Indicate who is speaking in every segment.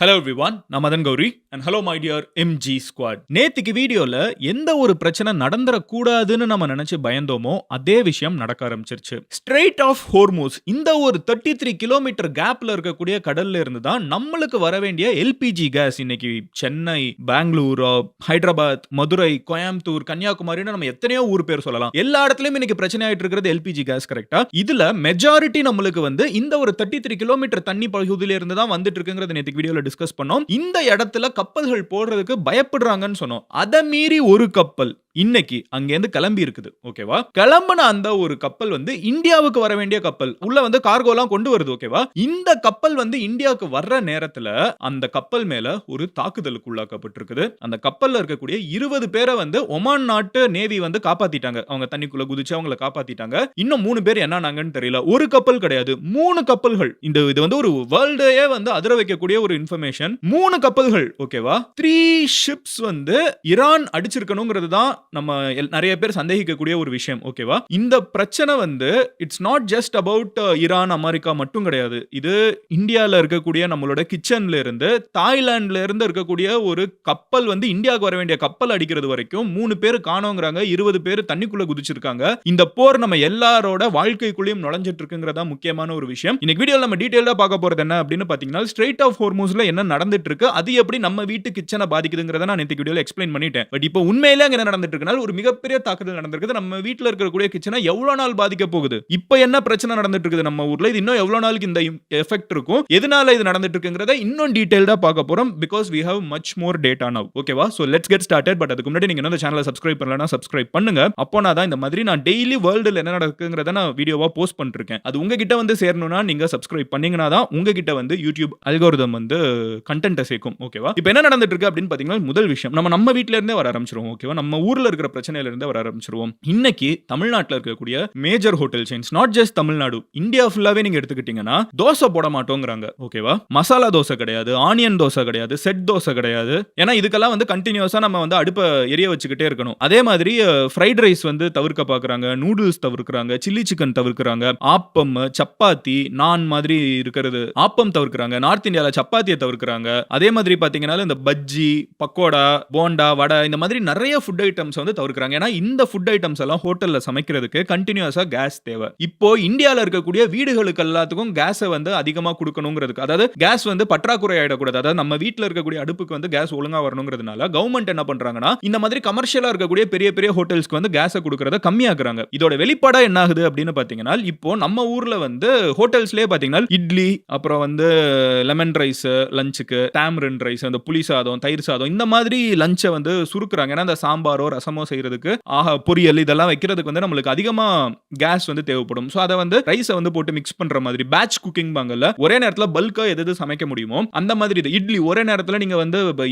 Speaker 1: Hello everyone, நான் Madan Gowri and hello my dear MG squad. நேத்திக்கு வீடியோல எந்த ஒரு பிரச்சனை நடந்துடக்கூடாதுன்னு நம்ம நினைச்சு பயந்தோமோ அதே விஷயம் நடக்க ஆரம்பிச்சிருச்சு. ஸ்ட்ரெயிட் ஆஃப் ஹோர்மூஸ் இந்த ஒரு 33 கிலோமீட்டர் கேப்ல இருக்கக்கூடிய கடல்ல இருந்து தான் நம்மளுக்கு வர வேண்டிய எல்பிஜி கேஸ் இன்னைக்கு சென்னை, பெங்களூர், ஹைதராபாத், மதுரை, கோயம்புத்தூர், கன்னியாகுமரின்னு நம்ம எத்தனையோ ஊர் பேர் சொல்லலாம். எல்லா இடத்துலயும் இன்னைக்கு பிரச்சனை ஆயிட்டு இருக்கிறது எல்பிஜி கேஸ். கரெக்டா? இதுல மெஜாரிட்டி நம்மளுக்கு இந்த ஒரு 33 கிலோமீட்டர் தண்ணி பகுதியில இருந்து தான் வந்துட்டு இருக்குங்கிறது நேத்திக்கு வீடியோல டிஸ்கஸ் பண்ணோம். இந்த இடத்துல கப்பல்கள் போடுறதுக்கு பயப்படுறாங்கன்னு சொன்னோம். அத மீறி ஒரு கப்பல் இன்னைக்கு அங்க இருந்து கிளம்பி இருக்குது. ஓகேவா? கிளம்பின அந்த ஒரு கப்பல் இந்தியாவுக்கு வர வேண்டிய கப்பல். உள்ள கார்கோலாம் கொண்டு வருது. ஓகேவா? இந்த கப்பல் இந்தியாவுக்கு வர்ற நேரத்துல அந்த கப்பல் மேல ஒரு தாக்குதலுக்கு உள்ளாக்கப்பட்டிருக்குது. அந்த கப்பல்ல இருக்கக்கூடிய 20 பேரை ஒமான் நாட்டு நேவி காப்பாத்திட்டாங்க. அவங்க தண்ணிக்குள்ள குதிச்சு அவங்கள காப்பாத்திட்டாங்க. இன்னும் 3 பேர் என்னானாங்கன்னு தெரியல. ஒரு கப்பல் கிடையாது, 3 கப்பல்கள். இது ஒரு வேர்ல்டையே அதிர வைக்கக்கூடிய ஒரு இன்ஃபர்மேஷன். 3 கப்பல்கள். ஓகேவா? 3 ஷிப்ஸ் ஈரான் அடிச்சிருக்கணுங்கிறது தான் நம்ம நிறைய பேர் சந்தேகிக்கக்கூடிய ஒரு விஷயம். ஓகேவா? இந்த பிரச்சனை it's not just about Iran, America மட்டும் கிடையாது. இது இந்தியால இருக்கக்கூடிய நம்மளோட கிச்சன்ல இருந்து, தாய்லாந்துல இருந்து இருக்கக்கூடிய ஒரு கப்பல் இந்தியாவுக்கு வர வேண்டிய கப்பல் அடிக்கிறது வரைக்கும் 3 பேர் காணோங்கிறாங்க, 20 பேர் தண்ணிக்குள்ள குதிச்சிருக்காங்க. இந்த போர் நம்ம எல்லாரோட வாழ்க்கைக்குள்ளேயும் நுழைஞ்சிட்டு இருக்குங்கிறதா முக்கியமான ஒரு விஷயம். இன்னைக்கு வீடியோல நம்ம டீடைலா பார்க்க போறது என்ன அப்படின்னு பாத்தீங்கன்னா, ஸ்ட்ரெயிட் ஆஃப் ஹோர்மூஸ்ல என்ன நடந்துட்டு இருக்கு, அது எப்படி நம்ம வீட்டு கிச்சனை பாதிக்குதுங்கிறத நான் நேத்து வீடியோல எக்ஸ்பிளைன் பண்ணிட்டேன். பட் இப்போ உண்மையிலே அங்க என்ன நடந்துட்டு இருக்குனால ஒரு மிகப்பெரிய தாக்குதல் நடந்திருக்கு. நம்ம வீட்ல இருக்கக்கூடிய கிச்சனை எவ்வளவு நாள் பாதிக்க போகுது, இப்போ என்ன பிரச்சனை நடந்துட்டு இருக்குது நம்ம ஊர்ல, இது இன்னும் எவ்வளவு நாளுக்கு இந்த எஃபெக்ட் இருக்கும், எதனால இது நடந்துட்டு இருக்குங்கிறத இன்னும் டீடைலா பார்க்க போறோம். Because we have much more data now. ஓகேவா? So let's get started. But அதுக்கு முன்னாடி நீங்க இந்த சேனலை சப்ஸ்கிரைப் பண்ணலனா சப்ஸ்கிரைப் பண்ணுங்க. அப்போனா தான் இந்த மாதிரி நான் டெய்லி வேர்ல்டுல என்ன நடக்குங்கிறத நான் வீடியோவா போஸ்ட் பண்ணிருக்கேன். அது உங்ககிட்ட சேரணும்னா நீங்க சப்ஸ்கிரைப் பண்ணீங்கனா தான் உங்ககிட்ட யூடியூப் அல்காரிதம் கண்டென்ட் சேர்க்கும். ஓகேவா? இப்போ என்ன நடந்துட்டு இருக்கு அப்படின்னு பாத்தீங்கன்னா, முதல் விஷயம் நம்ம வீட்ல இருந்தே வர ஆரம்பிச்சிருவோம். ஓகேவா? நம்ம ஊர்ல இருக்கிற பிரச்சனையில இருந்து வர ஆரம்பிச்சிருவோம். இன்னைக்கு தமிழ்நாட்டில் இருக்கக்கூடிய major hotel chains, not just Tamil Nadu, India ஃபுல்லாவே நீங்க எடுத்துக்கிட்டீங்கன்னா தோசை போட மாட்டோங்கிறாங்க. ஓகேவா? மசாலா தோசை கிடையாது, ஆனியன் தோசை கிடையாது, செட் தோசை கிடையாது. ஏன்னா இதுக்கெல்லாம் கண்டினியூஸா நம்ம அடுப்பை எரிய வச்சுக்கிட்டே இருக்கணும். அதே மாதிரி ஃப்ரைட் ரைஸ் தவிர்க்க பாக்குறாங்க, நூடுல்ஸ் தவிர்க்கிறாங்க, சில்லி சிக்கன் தவிர்க்கிறாங்க, ஆப்பம், சப்பாத்தி, நான் மாதிரி இருக்கிறது ஆப்பம் தவிர்க்கிறாங்க, நார்த் இந்தியால சப்பாத்தியை தவிர்க்கிறாங்க. அதே மாதிரி பாத்தீங்கன்னா இந்த பஜ்ஜி, பக்கோடா, போண்டா, வடை, இந்த மாதிரி நிறைய ஃபுட் ஐட்டம்ஸ் தவிர்க்கிறாங்க. ஏன்னா இந்த ஃபுட் ஐட்டம்ஸ் எல்லாம் ஹோட்டல்ல சமைக்கிறதுக்கு கண்டினியூஸா கேஸ் தேவை. இப்போ இந்தியால இருக்கக்கூடிய வீடுகளுக்கு எல்லாத்துக்கும் கேஸை அதிகமா கொடுக்கணுங்கிறதுக்கு, அதாவது கேஸ் பற்றாக்குறை ஆயிடக்கூடாது, அதாவது நம்ம வீட்ல இருக்கக்கூடிய அடுப்புக்கு கேஸ் ஒழுங்கா வரணுங்கிறதுனால கவர்மெண்ட் என்ன பண்றாங்கன்னா, இந்த மாதிரி கமர்ஷியலா இருக்கக்கூடிய பெரிய பெரிய ஹோட்டல்ஸ்க்கு கேஸை கொடுக்கறத கம்மியாக்குறாங்க. இதோட வெளிப்பாடா என்ன ஆகுது அப்படின்னு பாத்தீங்கன்னா, இப்போ நம்ம ஊர்ல ஹோட்டல்ஸ்லயே பாத்தீங்கன்னா இட்லி, அப்புறம் லெமன் ரைஸ் லஞ்சுக்கு, டாமரின் ரைஸ், அந்த புளி சாதம், தயிர் சாதம், இந்த மாதிரி லஞ்சை சுருக்குறாங்க. ஏன்னா அந்த சாம்பாரோ ரசமோ செய்யறதுக்கு, பொரியல் இதெல்லாம் வைக்கிறதுக்கு நம்மளுக்கு அதிகமா கேஸ் தேவைப்படும். சோ அத ரைஸை போட்டு மிக்ஸ் பண்ற மாதிரி பேட்ச் குக்கிங் பாங்கல்ல, ஒரே நேரத்துல பல்கா எது சமைக்க முடியுமோ அந்த மாதிரி இட்லி ஒரே நேரத்துல நீங்க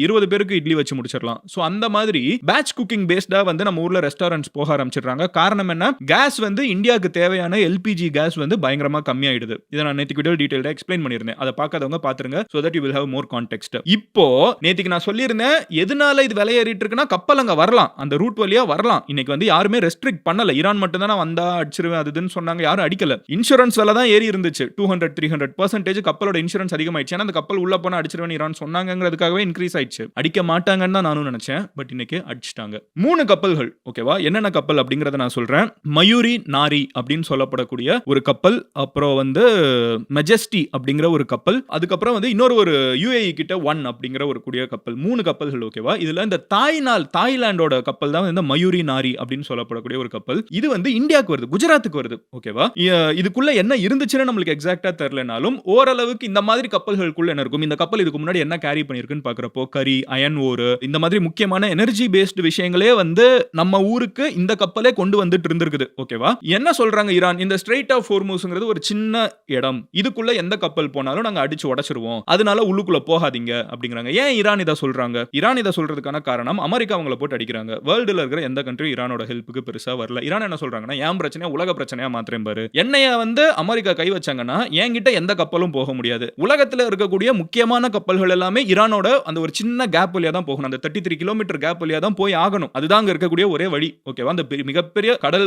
Speaker 1: 20 பேருக்கு இட்லி வச்சு முடிச்சிடலாம். சோ அந்த மாதிரி பேட்ச் குக்கிங் பேஸ்டா நம்ம ஊர்ல ரெஸ்டாரண்ட்ஸ் போக ஆரம்பிச்சிடுறாங்க. காரணம் என்ன? கேஸ் இந்தியாவுக்கு தேவையான எல்பிஜி கேஸ் பயங்கரமா கம்மியாயிடுது. இதை நான் நேத்திக்கு வீடியோ டீடைலா எக்ஸ்பிளைன் பண்ணிருந்தேன். அதை பார்க்காதவங்க பாத்துருங்க. so that you will have more context. இப்போ நேத்திக்கு நான் சொல்லியிருந்தேன், எதனால இது விலை ஏறிட்டு இருக்குன்னா, கப்பல் அங்க வரலாம், அந்த ரூட் வழியா வரலாம். இன்னைக்கு யாருமே ரெஸ்ட்ரிக்ட் பண்ணல. ஈரான் மட்டும் தான் வந்தா அடிச்சிருவேன் அதுன்னு சொன்னாங்க, யாரும் அடிக்கல. இன்சூரன்ஸ் விலை தான் ஏறி இருந்துச்சு. 200-300% கப்பலோட இன்சூரன்ஸ் அதிகமாயிடுச்சு. ஏன்னா அந்த கப்பல் உள்ள போனா அடிச்சிருவேன் ஈரான் சொன்னாங்கிறதுக்காகவே இன்க்ரீஸ் ஆயிடுச்சு. அடிக்க மாட்டாங்கன்னு தான் நானும் நினைச்சேன். பட் இன்னைக்கு அடிச்சிட்டாங்க. 3 கப்பல்கள். ஓகேவா? என்னென்ன கப்பல் அப்படிங்கறத நான் சொல்றேன். மயூரி நாரி அப்படின்னு சொல்லப்படக்கூடிய ஒரு கப்பல், அப்புறம் மெஜஸ்டி அப்படிங்கிற ஒரு கப்பல், அதுக்கப்புறம் இன்னொரு ஒரு UAE கிட்ட 1 அப்படிங்கிற ஒரு கூடிய கப்பல். 3 கப்பல்கள். ஓகேவா? இதுல இந்த தாய்லாண்டோட கப்பல் தான் இந்த மயூரி நாரி அப்படின்னு சொல்லப்படக்கூடிய ஒரு கப்பல். இது இந்தியாவுக்கு வருது, குஜராத்துக்கு வருது. ஓகேவா? இதுக்குள்ள என்ன இருந்துச்சுன்னு நம்மளுக்கு எக்ஸாக்ட்டா தெரியலனாலும் ஓரளவுக்கு இந்த மாதிரி கப்பல்களுக்குள்ள என்ன இருக்கும், இந்த கப்பல் இதுக்கு முன்னாடி என்ன கேரி பண்ணிருக்குன்னு பாக்குறப்போ கரி, அயன் ஓர், இந்த மாதிரி முக்கியமான எனர்ஜி பேஸ்டு விஷயங்களே நம்ம ஊருக்கு இந்த கப்பலே கொண்டு வந்துட்டு இருந்திருக்குது. ஓகேவா? என்ன சொல்றாங்க ஈரான், இந்த ஸ்ட்ரெயிட் ஆஃப் ஹோர்மூஸ்ங்கிறது ஒரு சின்ன இடம், இதுக்குள்ள எந்த கப்பல் போனாலும் நாங்க அடிச்சு உடைச்சிருவோம், அதனால உள்ளுக்குள்ள போகாதீங்க அப்படிங்கிறாங்க. ஏன் ஈரான் இதை சொல்றாங்க? ஈரான் இதை சொல்றதுக்கான காரணம், அமெரிக்கா அவங்கள போட்டு அடிக்கிறாங்க. வேர்ல்டுல இருக்கிற எந்த கண்ட்ரி ஈரானோட ஹெல்ப்புக்கு பெருசா வரல. ஈரான் என்ன சொல்றாங்கன்னா, ஏன் பிரச்சனையா உலக பிரச்சனையா மாத்திரம் பாரு, என்னைய அமெரிக்கா கை வச்சாங்கன்னா என்கிட்ட எந்த கப்பலும் போக முடியாது. உலகத்துல இருக்கக்கூடிய முக்கியமான கப்பல்கள் எல்லாமே ஈரானோட அந்த ஒரு சின்ன கேப் வழியா தான் போகணும். அந்த 33 கிலோமீட்டர் கேப் வழியா தான் போய் ஆகணும். அதுதான் அங்க இருக்கக்கூடிய ஒரே வழி. ஓகேவா? அந்த மிகப்பெரிய கடல்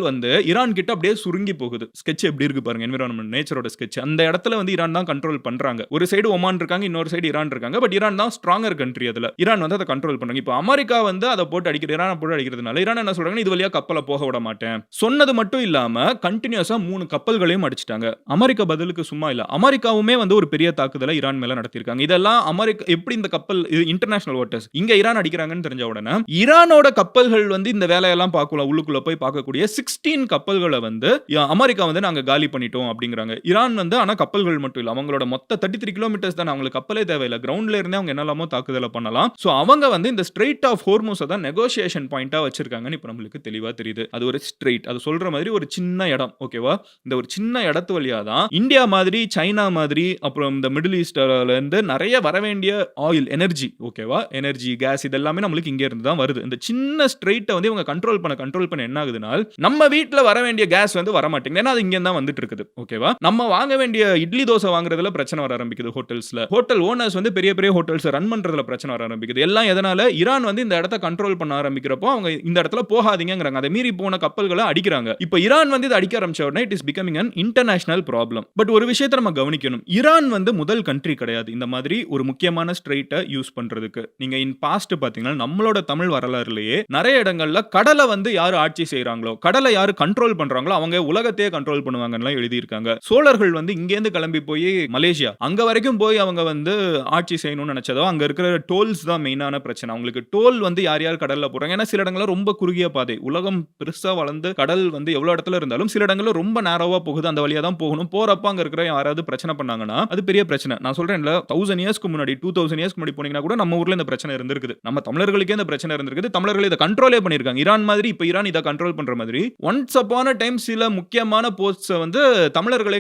Speaker 1: ஈரான் கிட்ட அப்படியே சுருங்கி போகுது. ஸ்கெட்ச் எப்படி இருக்கு பாருங்க, என்விரான்மென்ட் நேச்சரோட ஸ்கெட்ச். அந்த இடத்துல ஈரான் தான் கண்ட்ரோல் பண்றாங்க. ஒரு சைடு ஒமான் இருக்காங்க, இன்னொரு சைடு ஈரான் இருக்காங்க. பட் ஈரான் தான் ஸ்ட்ராங்கர் கண்ட்ரி அதுல. ஈரான் வந்து அத கண்ட்ரோல் பண்றாங்க. இப்போ அமெரிக்கா வந்து அத போட்டு ஈரான போட்டு அடிக்கிறதுனால ஈரான் என்ன சொல்றாங்கன்னா, இது வழியா கப்பல போக விட மாட்டேன். சொன்னது மட்டும் இல்லாம கன்டினியூஸா 3 கப்பல்களையும் அடிச்சிட்டாங்க. அமெரிக்கா பதிலுக்கு சும்மா இல்ல. அமெரிக்காவுமே வந்து ஒரு பெரிய தாக்குதல ஈரான் மேல நடத்தியிருக்காங்க. இதெல்லாம் அமெரிக்கா எப்படி இந்த கப்பல் இது இன்டர்நேஷனல் வாட்டர்ஸ் இங்க ஈரான் அடிக்கிறாங்கன்னு தெரிஞ்ச உடனே ஈரானோட கப்பல்கள் வந்து இந்த வேலையெல்லாம் பார்க்கல உள்ளுக்குள்ள போய் பார்க்கக்கூடிய 16 கப்பல்களை வந்து அமெரிக்கா வந்து நாங்க காலி பண்ணிட்டோம் அப்படிங்கிறாங்க. ஈரான் வந்து ஆனா கப்பல்கள் மட்டும் இல்ல, அவங்களோட மொத்த 33 கிலோமீட்டர்ஸ் தான், அவங்களுக்கு கப்பலே தேவையில்லை, கிரவுண்ட்ல இருந்தே அவங்க என்னெல்லாமோ தாக்குதல பண்ணலாம். சோ அவங்க வந்து இந்த ஸ்ட்ரெயிட் ஆஃப் ஹோர்முஸை தான் நெகோசியேஷன் பாயிண்டா வச்சிருக்காங்கன்னு இப்போ நம்மளுக்கு தெளிவா தெரியுது. அது ஒரு ஸ்ட்ரெயிட், அது சொல்ற மாதிரி ஒரு சின்ன இடம், ஓகேவா? இந்த ஒரு சின்ன இடத்து வழியா தான் இந்தியா மாதிரி, சைனா மாதிரி, அப்புறம் இந்த மிடில் ஈஸ்ட்ல இருந்து நிறைய வர வேண்டிய ஆயில், எனர்ஜி, ஓகேவா, எனர்ஜி, கேஸ் இதெல்லாமே நம்மளுக்கு இங்க இருந்து தான் வருது. இந்த சின்ன ஸ்ட்ரெயிட்டை வந்து இவங்க கண்ட்ரோல் பண்ண என்ன ஆகுதுன்னா, நம்ம வீட்ல வர வேண்டிய கேஸ் வந்து வர மாட்டேங்குது. ஏன்னா அது இங்க தான் வந்துட்டு இருக்குது, ஓகேவா? நம்ம வாங்க வேண்டிய இட்லி தோசை வாங்குறதுல பிரச்சனை வர ஆரம்பிக்குது. ஹோட்டல்ஸ்ல ஹோட்டல் ஓனர்ஸ் வந்து பெரிய பெரிய ஹோட்டல்ஸ் ரன் பண்றதுல பிரச்சனை வர ஆரம்பிக்குது. எல்லாம் எதனால? ஈரான் வந்து இந்த இடத்தை கண்ட்ரோல் பண்ண ஆரம்பிக்கிறப்போ அவங்க இந்த இடத்துல போகாதீங்கங்கறாங்க. அதை மீறி போன கப்பல்களை அடிக்கிறாங்க. இப்போ ஈரான் வந்து இதை அடிக்க ஆரம்பிச்ச உடனே it is becoming an international problem. But ஒரு விஷயத்தை நம்ம கவனிக்கணும். ஈரான் வந்து முதல் கண்ட்ரி கிடையாது இந்த மாதிரி ஒரு முக்கியமான ஸ்ட்ரெயிட்டை யூஸ் பண்றதுக்கு. நீங்க இன் பாஸ்ட் பாத்தீங்கன்னா நம்மளோட தமிழ் வரலாறுலயே நிறைய இடங்கள்ல கடலை வந்து யாரு ஆட்சி செய்யறாங்களோ, கடலை யாரு கண்ட்ரோல் பண்றாங்களோ அவங்க உலகத்தையே கண்ட்ரோல் பண்ணுவாங்கன்னு எழுதி இருக்காங்க. சோழர்கள் வந்து இங்க இருந்து கிளம்பி போய் மலேசியா அங்க வரைக்கும் போய் அவங்க வந்து ஆட்சி செய்யணும்னு நினைச்சதோ, அங்க இருக்கிற டோல்ஸ் தான் மெயினான பிரச்சனை. அவங்களுக்கு டோல் வந்து யார் யார் கடல்ல போறாங்க. ஏன்னா சில இடங்கள்ல ரொம்ப குறுகிய பாதை, உலகம் பெருசா வளர்ந்து கடல் வந்து எவ்வளவு இடத்துல இருந்தாலும் சில இடங்கள்ல ரொம்ப நேரோவா போகுது, அந்த வழியா தான் போகணும். போறப்ப அங்க இருக்கிற யாராவது பிரச்சனை பண்ணாங்கன்னா அது பெரிய பிரச்சனை. நான் சொல்றேன்ல 1000 இயர்ஸ்க்கு முன்னாடி 2000 இயர்ஸ்க்கு முன்னாடி போனீங்கன்னா கூட நம்ம ஊர்ல இந்த பிரச்சனை இருந்திருக்குது. நம்ம தமிழர்களுக்கே இந்த பிரச்சனை இருந்திருக்குது. தமிழர்கள் இதை கண்ட்ரோலே பண்ணிருக்காங்க. ஈரான் மாதிரி இப்ப ஈரான் இதை கண்ட்ரோல் பண்ற மாதிரி ஒன்ஸ் அப்பான் a டைம் சில முக்கியமான போஸ்ட்ஸ் வந்து தமிழர்களே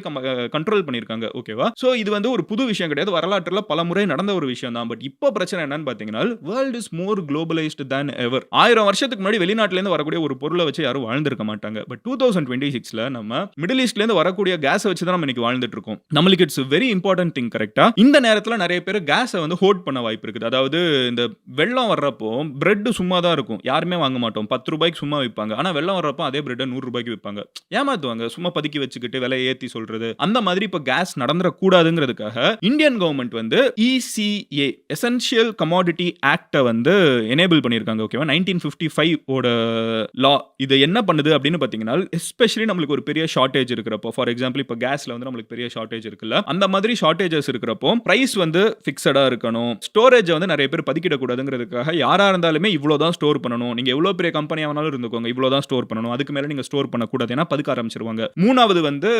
Speaker 1: கண்ட்ரோல் பண்ணிருக்காங்க, ஓகேவா? சோ இது வந்து ஒரு புது விஷயம் கிடையாது. வரலாற்றுல பல முறை நடந்த ஒரு விஷயம் தான். பட் இப்போ பிரச்சனை என்னன்னு பாத்தீங்கன்னா, world is more globalised than ever. 1000 வருஷத்துக்கு முன்னாடி வெளிநாட்டுல இருந்து வரக்கூடிய ஒரு பொருளை வச்சு யாரும் வாழ்ந்திருக்க மாட்டாங்க. பட் 2026ல நம்ம மிடில் ஈஸ்ட்ல இருந்து வரக்கூடிய கேஸை வச்சு தான் நம்ம இன்னைக்கு வாழ்ந்துட்டு இருக்கோம். நம்மளுக்கு இட்ஸ் வெரி இம்பார்ட்டன்ட் திங், கரெக்டா? இந்த நேரத்துல நிறைய பேர் கேஸை வந்து ஹோல்ட் பண்ண வாய்ப்பு இருக்குது. அதாவது இந்த வெள்ளம் வர்றப்போ பிரெட் சும்மா தான் இருக்கும், யாருமே வாங்க மாட்டோம். 10 ரூபாய்க்கு சும்மா விற்பாங்க. ஆனா வெள்ளம் வர்றப்போ அதே பிரெட் 100 ரூபாய்க்கு விற்பாங்க. ஏமாத்துவாங்க, சும்மா பதுக்கி வச்சுக்கிட்டு விலையை ஏத்தி சொல்றது. அந்த மாதிரி இப்ப கேஸ் நடந்துடக்கூடாதுங்கிறதுக்காக இந்தியன் கவர்மெண்ட் வந்து ECA எசென்ஷியல் கமாடிட்டி ஆக்ட வந்து எனேபிள் பண்ணிருக்காங்க, ஓகேவா? 1955 ஓட லா இது என்ன பண்ணுது அப்படின்னு பாத்தீங்கன்னா, எஸ்பெஷலி நம்மளுக்கு ஒரு பெரிய ஷார்டேஜ் இருக்கிறப்போ, ஃபார் எக்ஸாம்பிள் இப்ப கேஸ்ல வந்து நம்மளுக்கு பெரிய ஷார்டேஜ் இருக்குல்ல, அந்த மாதிரி ஷார்டேஜஸ் இருக்கிறப்போ பிரைஸ் வந்து ஃபிக்ஸடா இருக்கணும். ஸ்டோரேஜ் வந்து நிறைய பேர் பதுக்கிட கூடாதுங்கிறதுக்காக யாரா இருந்தாலுமே இவ்வளவுதான் ஸ்டோர் பண்ணணும். நீங்க எவ்வளவு பெரிய கம்பெனி ஆனாலும் இருந்துக்கோங்க, இவ்வளவுதான் ஸ்டோர் பண்ணணும். அதுக்கு மேல நீங்க ஸ்டோர் பண்ணக்கூடாது, ஏன்னா பதுக்க ஆரம்பிச்சிருவாங்க. மூணாவது வந்து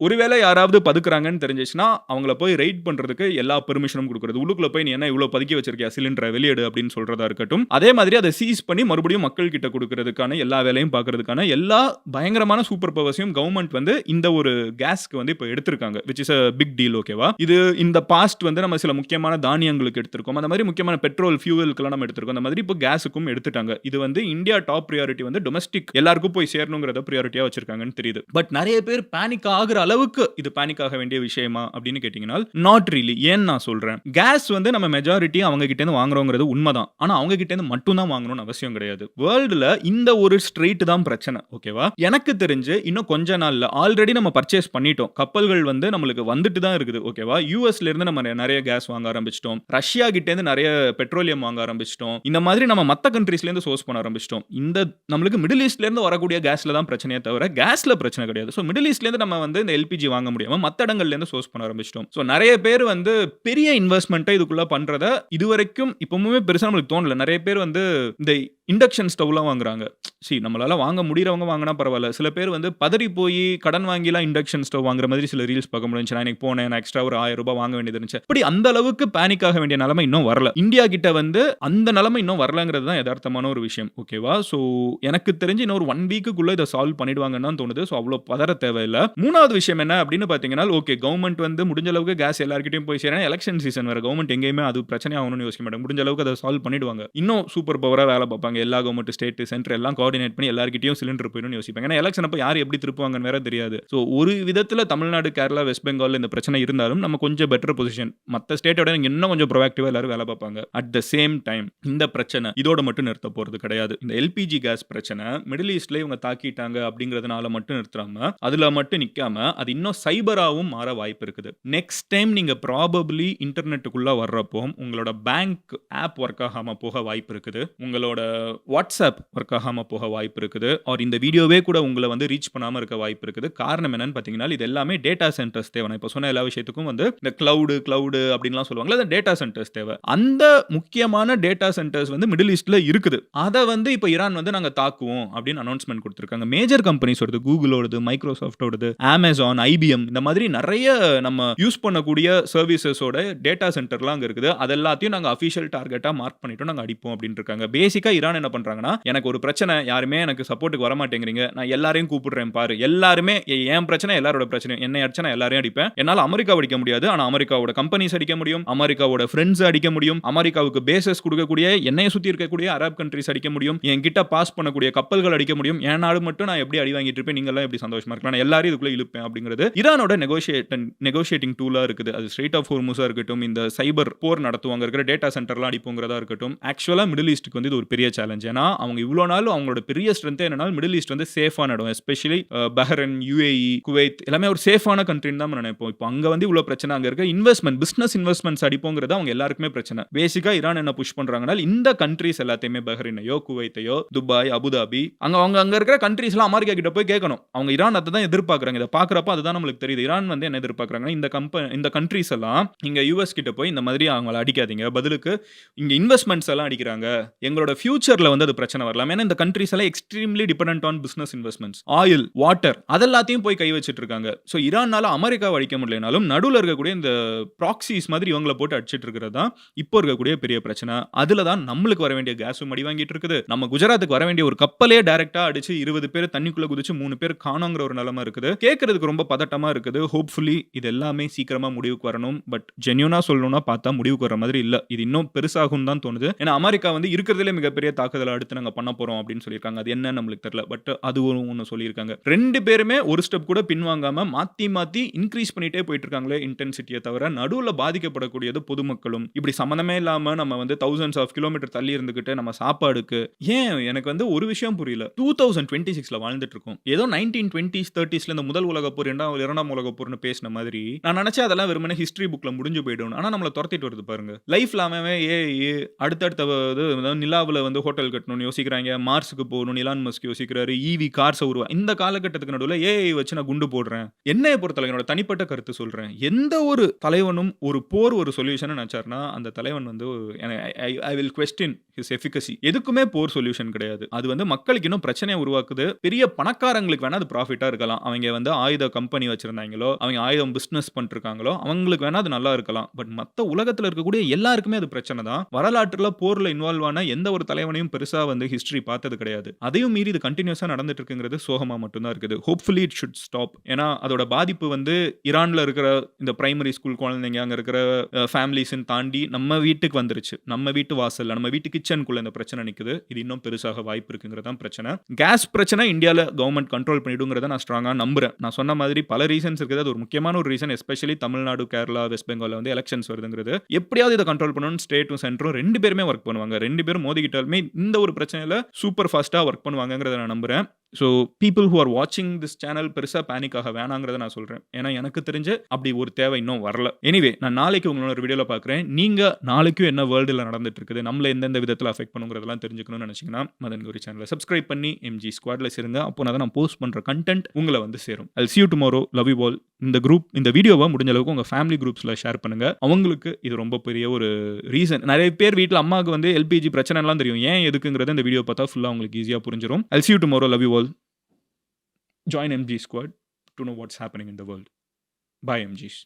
Speaker 1: ஒருவேளை யாராவது பதுக்குறாங்கன்னு தெரிஞ்சிச்சுன்னா அவங்கள போய் ரைட் பண்றதுக்கு எல்லா பெர்மிஷனும் கொடுக்கிறது. உள்ளுக்குள்ள போய் நீ என்ன இவ்வளவு பதுக்கி வச்சிருக்கியா, சிலிண்டரை வெளியேடு அப்படின்னு சொல்றதா இருக்கட்டும். அதே மாதிரி அதை சீஸ் பண்ணி மறுபடியும் மக்கள் கிட்ட கொடுக்கிறதுக்கான எல்லா வேலையும் பார்க்கறதுக்கான எல்லா பயங்கரமான சூப்பர் பவர்ஸையும் கவர்மெண்ட் வந்து இந்த ஒரு கேஸ்க்கு வந்து இப்போ எடுத்திருக்காங்க, which is a big deal, ஓகேவா? இது இந்த பாஸ்ட் வந்து நம்ம சில முக்கியமான தானியங்களுக்கு எடுத்திருக்கோம், அந்த மாதிரி முக்கியமான பெட்ரோல் ஃபியூவலுக்குலாம் நம்ம எடுத்திருக்கோம், அந்த மாதிரி இப்போ கேஸுக்கும் எடுத்துட்டாங்க. இது வந்து இந்தியா டாப் பிரியாரிட்டி வந்து டொமஸ்டிக் எல்லாருக்கும் போய் சேரணுங்கிறத பிரியாரிட்டியா வச்சிருக்காங்கன்னு தெரியுது. பட் நிறைய பேர் பேனிக் ஆகுற அளவுக்கு இது பேனிக் ஆக வேண்டிய விஷயமா அப்படின்னு கேட்டீங்கன்னா நாட் ரியலி. ஏன் நான் சொல்றேன், கேஸ் வந்து நம்ம மெஜாரிட்டி அவங்க கிட்ட இருந்து வாங்குறோங்கிறது உண்மைதான். ஆனா அவங்க கிட்ட இருந்து மட்டும் தான் வாங்கணும்னு அவசியம் கிடையாது. வேர்ல்டுல இந்த ஒரு ஸ்ட்ரெயிட் தான் பிரச்சனை, ஓகேவா? எனக்கு தெரிஞ்சு இன்னும் கொஞ்ச நாள்ல ஆல்ரெடி நம்ம பர்ச்சேஸ் பண்ணிட்டோம், கப்பல்கள் வந்து நம்மளுக்கு வந்துட்டு தான் இருக்குது, ஓகேவா? யூஎஸ்ல இருந்து நம்ம நிறைய கேஸ் வாங்க ஆரம்பிச்சிட்டோம், ரஷ்யா கிட்ட இருந்து நிறைய பெட்ரோலியம் வாங்க ஆரம்பிச்சிட்டோம், இந்த மாதிரி நம்ம மத்த கண்ட்ரீஸ்ல இருந்து சோர்ஸ் பண்ண ஆரம்பிச்சிட்டோம். இந்த நம்மளுக்கு மிடில் ஈஸ்ட்ல இருந்து வரக்கூடிய கேஸ்ல தான் பிரச்சனையே தவிர கேஸ்ல பிரச்சனை கிடையாது. சோ மிடில் ஈஸ்ட்ல இருந்து நம்ம வந்து இந்த எல்பிஜி வாங்க முடியாம மத்த இடங்கள்ல இருந்து சோர்ஸ் பண்ண ஆரம்பிச்சிட்டோம். சோ நிறைய பேர் வந்து பெரிய இன்வெஸ்ட்மெண்ட்டை இதுக்குள்ள பண்றத இதுவரைக்கும் இப்பவுமே பெருசா நம்மளுக்கு தோணல. நிறைய பேர் வந்து இந்த இண்டக்ஷன் ஸ்டவ்லாம் வாங்குறாங்க. நம்மளால வாங்க முடியறவங்க வாங்கினா பரவாயில்ல. சில பேர் வந்து பதறி போய் கடன் வாங்கிலாம் இண்டக்ஷன் ஸ்டவ் வாங்குற மாதிரி சில ரீல்ஸ் பார்க்க முடிஞ்சு. நான் இன்னைக்கு போனேன், நான் எக்ஸ்ட்ரா ஒரு 1000 ரூபாய் வாங்க வேண்டியது இருந்துச்சு. அப்படி அந்த அளவுக்கு பேனிக் ஆக வேண்டிய நிலைமை இன்னும் வரல. இந்தியா கிட்ட வந்து அந்த நிலைமை இன்னும் வரலங்கிறது தான் யதார்த்தமான ஒரு விஷயம், ஓகேவா? சோ எனக்கு தெரிஞ்சு இன்னொரு 1 வீக்குக்குள்ள இதை சால்வ் பண்ணிடுவாங்கன்னு தான் தோணுது. சோ அவ்வளவு பதற தேவையில்லை. மூணாவது விஷயம் என்ன அப்படின்னு பாத்தீங்கன்னா, ஓகே கவர்மெண்ட் வந்து முடிஞ்ச அளவுக்கு கேஸ் எல்லார்கிட்டயும் போய் சேரணும். எலெக்ஷன் சீசன் வேற, கவர்மெண்ட் எங்கேயுமே அது பிரச்சனை ஆகணும்னு யோசிக்க மாட்டாங்க. முடிஞ்ச அளவுக்கு அதை சால்வ் பண்ணிடுவாங்க. இன்னும் சூப்பர் பவரா வேலை பார்ப்பாங்க. எல்லா கவர்மெண்ட், ஸ்டேட், சென்டர் எல்லாம் கோஆர்டினேட் பண்ணி எல்லார்கிட்டயும் சிலிண்டர் போயிடும்னு யோசிப்பாங்க. ஏன்னா எலெக்ஷன் அப்ப யார் எப்படி திருப்புவாங்கன்னு வேற தெரியாது. சோ ஒரு விதத்துல தமிழ்நாடு, கேரளா, வெஸ்ட் பெங்கால் இந்த பிரச்சனை இருந்தாலும் நம்ம கொஞ்சம் பெட்டர் பொசிஷன், மத்த ஸ்டேட்டோட இன்னும் கொஞ்சம் ப்ரோஆக்டிவா எல்லாரும் வேலை பார்ப்பாங்க. அட் த சேம் டைம் இந்த பிரச்சனை இதோட மட்டும் நிறுத்த போறது கிடையாது. இந்த எல்பிஜி கேஸ் பிரச்சனை மிடில் ஈஸ்ட்ல இவங்க தாக்கிட்டாங்க அப்படிங்கிறதுனால மட்டும் நிறுத்தாம அதுல மட்டும் நிக்காம அது இன்னும் சைபராவும் மாற வாய்ப்பு இருக்குது. நெக்ஸ்ட் டைம் நீங்க ப்ராபபிலி இன்டர்நெட்டுக்குள்ள வர்றப்போ உங்களோட பேங்க் ஆப் ஒர்க் ஆகாம போக வாய்ப்பு இருக்குது. உங்களோட வாட்ஸ்அப் ஒர்க் ஆகாம போக வாய்ப்பு இருக்குது. ஆர் இந்த வீடியோவே கூட உங்கள வந்து ரீச் பண்ணாம இருக்க வாய்ப்பு இருக்குது. காரணம் என்னன்னு பார்த்தீங்கன்னா, இது எல்லாமே டேட்டா சென்டர்ஸ் தேவை. நான் இப்ப சொன்ன எல்லா விஷயத்துக்கும் வந்து இந்த கிளவுட் அப்படின்லாம் சொல்லுவாங்கல்ல, அந்த டேட்டா சென்டர்ஸ் தேவை. அந்த முக்கியமான டேட்டா சென்டர்ஸ் வந்து மிடில் ஈஸ்ட்ல இருக்குது. அத வந்து இப்ப ஈரான் வந்து நாங்க தாக்குவோம் அப்படின்னு அனௌன்ஸ்மென்ட் குடுத்திருக்காங்க. மேஜர் கம்பெனிஸோடது, கூகுளோடது, மைக்ரோசாஃப்ட்டோடது, Amazon, IBM இந்த மாதிரி நெறைய நம்ம யூஸ் பண்ணக்கூடிய சர்வீசஸோட டேட்டா சென்டர்லாம் அங்க இருக்குது. அது எல்லாத்தையும் நாங்க அபிஷியல் டார்கெட்டா மார்க் பண்ணிட்டோம். நாங்க அடிப்போம் அப்படின்னு இருக்காங்க. பேசிக்கா ஈரான் என்ன பண்றாங்கன்னா, எனக்கு ஒரு பிரச்சனை, யாருமே எனக்கு சப்போர்ட்டுக்கு வர மாட்டேங்கிறீங்க. நான் எல்லாரையும் கூப்பிடுறேன் பாரு. எல்லாருமே என் பிரச்சனை எல்லாரோட பிரச்சனையும். என்னை அடிச்சா நான் எல்லாரையும் அடிப்பேன். என்னால அமெரிக்காவ அடிக்க முடியாது. ஆனா அமெரிக்காவோட கம்பெனிஸ் அடிக்க முடியும். அமெரிக்காவோட ஃபிரெண்ட்ஸ் அடிக்க முடியும். அமெரிக்காவுக்கு பேசஸ் குடுக்கக்கூடிய என்னைய சுத்தி இருக்கக்கூடிய அரப் கண்ட்ரீஸ் அடிக்க முடியும். என்கிட்ட பாஸ் பண்ணக்கூடிய கப்பல்கள் அடிக்க முடியும். என் நாடு மட்டும் நான் எப்படி அடி வாங்கிட்டு இருப்பேன், நீங்க எல்லாம் எப்படி சந்தோஷமா இருக்கலாம். நான் எல்லாரையும் இதுக்குள்ள இழுப்பேன் அப்படிங்கிறது ஈரானோட நெகோஷியேட்டிங் டூலா இருக்குது. அது ஸ்ட்ரெய்ட் ஆஃப் ஹோர்முஸா இருக்கட்டும், இந்த சைபர் போர் நடத்துவாங்க இருக்கிற டேட்டா சென்டர்லாம் அடிப்போங்கிறதா இருக்கட்டும். ஆக்சுவலா மிடில் ஈஸ்ட்டுக்கு வந்து இது ஒரு பெரிய சேலஞ்ச். ஏன்னா அவங்க இவ்வளவு நாள் அவங்களோட பெரிய ஸ்ட்ரென்த் என்னன்னா மிடில் ஈஸ்ட் வந்து சேஃபான இடம். எஸ்பெஷலி பஹ்ரைன், UAE, குவைத் எல்லாமே ஒரு சேஃபான கண்ட்ரின்னு தான் நினைப்போம். இப்போ அங்க வந்து இவ்வளவு பிரச்சனை, அங்க இருக்க பிசினஸ் இன்வெஸ்ட்மெண்ட்ஸ் அடிப்போங்கிறது அவங்க எல்லாருக்குமே பிரச்சனை. பேசிக்கா ஈரான் என்ன புஷ் பண்றாங்கன்னா, இந்த கண்ட்ரீஸ் எல்லாத்தையுமே பஹ்ரைனையோ, குவைத்தையோ, துபாய், அபுதாபி அங்க இருக்கிற கண்ட்ரீஸ் எல்லாம் அமெரிக்கா கிட்ட போய் கேட்கணும். அவங்க ஈரான் அதை தான் எதிர்பார்க்கறாங்க. இதை பாக்குறப்ப அதுதான் நம்மளுக்கு தெரியுது. ஈரான் வந்து என்ன எதிர்பார்க்கறாங்கன்னா, இந்த கண்ட்ரீஸ் எல்லாம் இங்க US கிட்ட போய் இந்த மாதிரி அவங்கள அடிக்காதீங்க, பதிலுக்கு இங்க இன்வெஸ்ட்மெண்ட்ஸ் எல்லாம் அடிக்கிறாங்க, எங்களோட ஃபியூச்சர்ல வந்து அது பிரச்சனை வரலாம். ஏன்னா இந்த கண்ட்ரீஸ் எல்லாம் extremely dependent on business investments, oil, water அதெல்லாத்தையும் போய் கை வச்சிட்டு இருக்காங்க. சோ ஈரான்னால அமெரிக்காவை அடிக்க முடியலனாலும் நடுவுல இருக்கக்கூடிய இந்த ப்ராக்சிஸ் மாதிரி இவங்களை போட்டு அடிச்சிட்டு இருக்கிறது தான் இப்போ இருக்கக்கூடிய பெரிய பிரச்சனை. அதுல தான் நம்மளுக்கு வர வேண்டிய கேஸும் அடி வாங்கிட்டு இருக்குது. நம்ம குஜராத்துக்கு வர வேண்டிய ஒரு கப்பலே டைரக்டா அடிச்சு 20 பேர் தண்ணிக்குள்ள குதிச்சு 3 பேர் காணோங்கிற ஒரு நிலைமை இருக்குது. கேட்கறதுக்கு ரொம்ப பதட்டமா இருக்குது. ஹோப்ஃபுல்லி இது எல்லாமே சீக்கிரமா முடிவுக்கு வரணும். பட் ஜென்யூனா சொல்லணும்னா பார்த்தா முடிவுக்கு வர மாதிரி இல்ல. இது இன்னும் பெருசாகும் தான் தோணுது. ஏன்னா அமெரிக்கா வந்து இருக்கிறதுலே மிகப்பெரிய தாக்குதலை அடுத்து நாங்க பண்ண போறோம் அப்படின்னு சொல்லியிருக்காங்க. அது என்ன நம்மளுக்கு தெரியல. பட் அது ஒன்னு சொல்லியிருக்காங்க. 2 பேருமே ஒரு ஸ்டெப் கூட பின்வாங்காம மாத்தி இன்க்ரீஸ் பண்ணிட்டே போயிட்டு இருக்காங்களே இன்டென்சிட்டியை தவிர, நடுவுல பாதிக்கப்படக்கூடியது பொதுமக்களும். இப்படி சம்பந்தமே இல்லாம நம்ம வந்து thousands of கிலோமீட்டர் தள்ளி இருந்துகிட்டு நம்ம சாப்பாடுக்கு ஏன் எனக்கு வந்து ஒரு விஷயம் புரியல. 2026ல வாழ்ந்துட்டு இருக்கோம். ஏதோ 1920s 30sல இந்த முதல் உலகப் போர், இரண்டாம் உலகப் போர்னு பேசின மாதிரி நான் நினைச்சேன் அதெல்லாம் வெறுமனே ஹிஸ்டரி புக்ல முடிஞ்சு போயிடும். ஆனா நம்மள துரத்திட்டு வருது பாருங்க. லைஃப்ல அவன் அடுத்தடுத்த நிலாவுல வந்து ஹோட்டல் கட்டணும்னு யோசிக்கிறாங்க, மார்ஸுக்கு போகணும் இலான் மஸ்க் யோசிக்கிறாரு, EV கார்ஸ் உருவா. இந்த காலகட்டத்துக்கு நடுவுல AI வச்சு நான் குண்டு போடுறேன். என்னைய பொறுத்தவரை என்னோட தனிப்பட்ட கருத்து சொல்றேன். எந்த ஒரு தலைவனும் ஒரு போர் ஒரு சொல்யூஷன் நினைச்சாருன்னா அந்த தலைவன் வந்து I will question his efficacy. எதுக்குமே போர் சொல்யூஷன் கிடையாது. அது வந்து மக்களுக்கு இன்னும் பிரச்சனையை உருவாக்குது. பெரிய பணக்காரங்களுக்கு வேணா அது ப்ராஃபிட்டா இருக்கலாம். அவங்க வந்து ஆயுத கம்பெனி வச்சிருந்தாங்களோ, அவங்க ஆயுதம் பிசினஸ் பண்ணிருக்காங்களோ, அவங்களுக்கு வேணா அது நல்லா இருக்கலாம். பட் மத்த உலகத்துல இருக்கக்கூடிய எல்லாருக்குமே அது பிரச்சனை தான். வரலாற்றுல போர்ல இன்வால்வ் ஆன எந்த ஒரு தலைவனையும் பெருசா வந்து ஹிஸ்டரி பார்த்தது கிடையாது. அதையும் மீறி இது கண்டினியூஸா நடந்துட்டு இருக்குங்கிறது சோகமா மட்டும் தான் இருக்குது. Hopefully it should stop. ஏன்னா அதோட பாதிப்பு வந்து ஈரான்ல இருக்கிற இந்த பிரைமரி ஸ்கூல் குழந்தைங்க, அங்க இருக்கிற ஃபேமிலிஸ்ன்னு தாண்டி நம்ம வீட்டுக்கு வந்துருச்சு. நம்ம வீட்டு வாசல்ல, நம்ம வீட்டு கிச்சனுக்குள்ள இந்த பிரச்சனை நிக்குது. இது இன்னும் பெருசாக வாய்ப்பு இருக்குங்கிறது தான் பிரச்சனை. கேஸ் பிரச்சனை இந்தியால கவர்மெண்ட் கண்ட்ரோல் பண்ணிடுங்கிறத நான் ஸ்ட்ராங்கா நம்புறேன். நான் சொன்ன மாதிரி பல ரீசன்ஸ் இருக்குது. அது ஒரு முக்கியமான ஒரு reason. Especially Tamil Nadu, Kerala, west பெங்கால்ல வந்து எலெக்ஷன்ஸ் வருதுங்கிறது. எப்படியாவது இதை கண்ட்ரோல் பண்ணணும். ஸ்டேட்டும் சென்ட்ரும் 2 பேருமே ஒர்க் பண்ணுவாங்க. 2 பேரும் மோதிக்கிட்டாலுமே இந்த ஒரு பிரச்சனையில சூப்பர் ஃபாஸ்டா ஒர்க் பண்ணுவாங்கங்கிறத நான் நம்புறேன். ஸோ பீப்புள் ஹூ ஆர் வாட்சிங் திஸ் சேனல் பெருசா பேனிக் ஆக வேணாங்கிறத நான் சொல்றேன். ஏன்னா எனக்கு தெரிஞ்சு அப்படி ஒரு தேவை இன்னும் வரல. எனிவே நான் நாளைக்கு உங்களோட ஒரு வீடியோல பார்க்குறேன். நீங்க நாளைக்கும் என்ன வேர்ல்டுல நடந்துட்டு இருக்குது, நம்மள எந்தெந்த விதத்தில் அஃபெக்ட் பண்ணுங்கிறதெல்லாம் தெரிஞ்சுக்கணும்னு நினைச்சீங்கன்னா மதன் கௌரி சேனலை சப்ஸ்கிரைப் பண்ணி MG ஸ்குவாட்ல சேருங்க. அப்போ நான் போஸ்ட் பண்ற கண்டென்ட் உங்களை வந்து சேரும். I'll see you tomorrow. Love you all. இந்த வீடியோவை முடிஞ்ச அளவுக்கு உங்க ஃபேமிலி குரூப்ஸ்ல ஷேர் பண்ணுங்க. அவங்களுக்கு இது ரொம்ப பெரிய ஒரு ரீசன். நிறைய பேர் வீட்டில் அம்மாவுக்கு வந்து LPG பிரச்சனை எல்லாம் தெரியும். ஏன் எதுக்குங்கிறத இந்த வீடியோ பார்த்தா ஃபுல்லா உங்களுக்கு ஈஸியா புரிஞ்சிடும். I'll see you tomorrow. Love you all. Join MG Squad to know what's happening in the world. Bye, MGs.